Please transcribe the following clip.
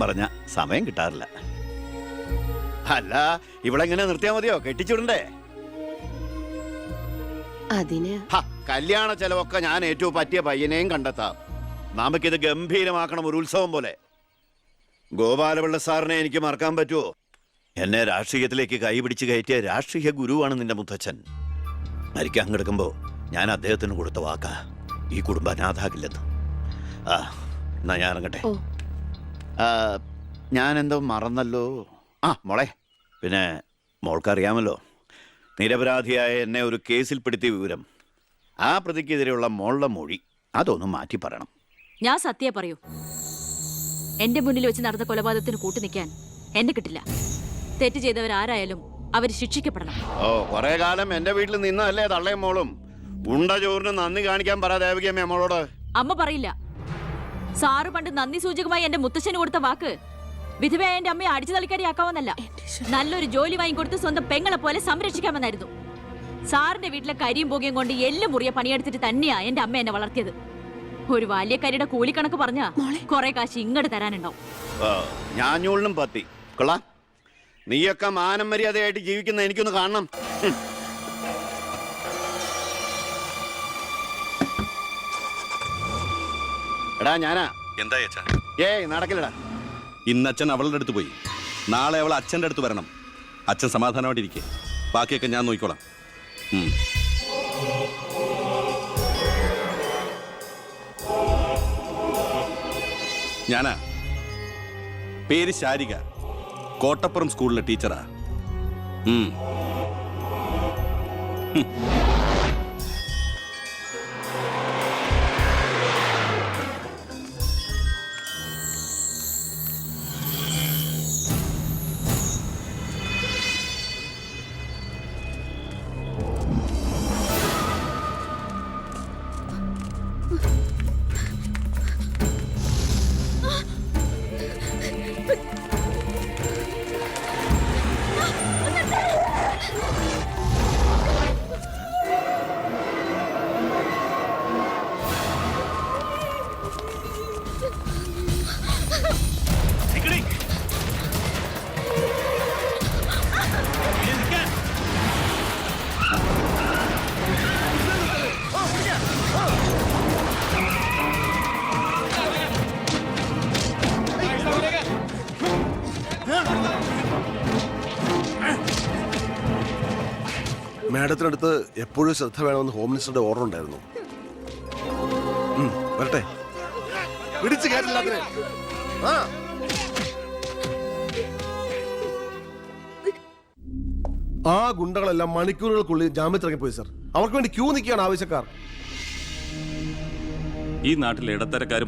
പറഞ്ഞ സമയം കിട്ടാറില്ല. അല്ല, ഇവളെങ്ങനെ നിർത്തിയാ മതിയോ? കെട്ടിച്ചുവിടണ്ടേ? അതിന് കല്യാണ ചെലവൊക്കെ ഞാൻ ഏറ്റവും പറ്റിയ പയ്യനെയും കണ്ടെത്താം. നമുക്കിത് ഗംഭീരമാക്കണം, ഒരു ഉത്സവം പോലെ. ഗോപാലപിള്ള സാറിനെ എനിക്ക് മറക്കാൻ പറ്റുമോ? എന്നെ രാഷ്ട്രീയത്തിലേക്ക് കൈപിടിച്ച് കയറ്റിയ രാഷ്ട്രീയ ഗുരുവാണ് നിന്റെ മുത്തച്ഛൻ. മരിക്കാൻ കിടക്കുമ്പോ ഞാൻ അദ്ദേഹത്തിന് കൊടുത്ത വാക്കാ, ഈ കുടുംബം അനാഥാകില്ലെന്ന്. എന്നാ ഞാൻ ഇറങ്ങട്ടെ. ഞാനെന്തോ മറന്നല്ലോ. മോളെ, പിന്നെ മോൾക്കറിയാമല്ലോ, നിരപരാധിയായ എന്നെ ഒരു കേസിൽപ്പെടുത്തിയ വിവരം. ആ പ്രതിക്കെതിരെയുള്ള മോളുടെ മൊഴി അതൊന്നും മാറ്റി പറയണം. ഞാൻ സത്യ പറയൂ. എന്റെ മുന്നിൽ വെച്ച് നടന്ന കൊലപാതകത്തിന് കൂട്ടുനിൽക്കാൻ എന്നെ കിട്ടില്ല. തെറ്റ് ചെയ്തവരാരായാലും അവര് ശിക്ഷിക്കപ്പെടണം. കുറെ കാലം എന്റെ വീട്ടിൽ നിന്നല്ലേ തള്ളയും മോളും. ഉണ്ട ചോറിന് നന്ദി കാണിക്കാൻ പറ ദേവകിയമ്മ മോളോട്. അമ്മ പറയില്ല. സാറ് പണ്ട് നന്ദി സൂചകമായി എന്റെ മുത്തശ്ശന് കൊടുത്ത വാക്ക് വിധവയായ എന്റെ അമ്മയെ അടിച്ചു തളിക്കാരിയാക്കാമെന്നല്ല, നല്ലൊരു ജോലി വാങ്ങിക്കൊടുത്ത് സ്വന്തം പെങ്ങളെ പോലെ സംരക്ഷിക്കാമെന്നായിരുന്നു. സാറിന്റെ വീട്ടിലെ കരിയും പുകയും കൊണ്ട് എല്ലാം മുറിയ പണിയെടുത്തിട്ട് തന്നെയാ എന്റെ അമ്മ എന്നെ വളർത്തിയത്. ഒരു വാല്യക്കാരിയുടെ കൂലിക്കണക്ക് പറഞ്ഞാ കുറെ കാശ് ഇങ്ങോട്ട് തരാനുണ്ടാവും. ഞാഞ്ഞൂളിനും പത്തി കൊള്ളാം. നീയൊക്കെ മാനം മര്യാദയായിട്ട് ജീവിക്കുന്ന എനിക്കൊന്ന് കാണണം. എടാ ഞാനാ. എന്താ അച്ഛാ? നടക്കില്ലടാ. ഇന്ന് അച്ഛൻ അവളുടെ അടുത്ത് പോയി, നാളെ അവൾ അച്ഛൻ്റെ അടുത്ത് വരണം. അച്ഛൻ സമാധാനമായിട്ടിരിക്കെ, ബാക്കിയൊക്കെ ഞാൻ നോക്കിക്കോളാം. ഞാനാ. പേര് ശാരിക, കോട്ടപ്പുറം സ്കൂളിലെ ടീച്ചറാ. മാഡത്തിനടുത്ത് എപ്പോഴും ശ്രദ്ധ വേണമെന്ന് ഹോം മിനിസ്റ്ററുടെ ഓർഡർ ഉണ്ടായിരുന്നു. വരട്ടെ, പിടിച്ചു കയറ്റില്ല. ആ ഗുണ്ടകളെല്ലാം മണിക്കൂറുകൾക്കുള്ളിൽ ജാമ്യത്തിറങ്ങിപ്പോയി സർ. അവർക്ക് വേണ്ടി ക്യൂ നിൽക്കുകയാണ് ആവശ്യക്കാർ. ഈ നാട്ടിലെ ഇടത്തരക്കാരും